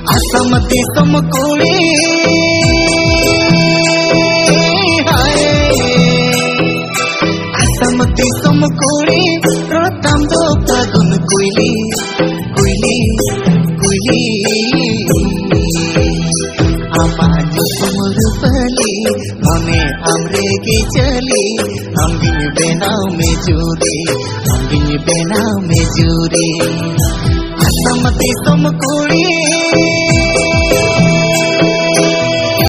असम दिसम कुड़ी असम दिसम कुड़ी रोतम दो फागुन कुइली कुइली कुइली आमाज कुमरुपली मने हमरे की चली हम बिन बेनाव में जूरी हम बिन बेनाव में जूरी असम दिसम कुड़ी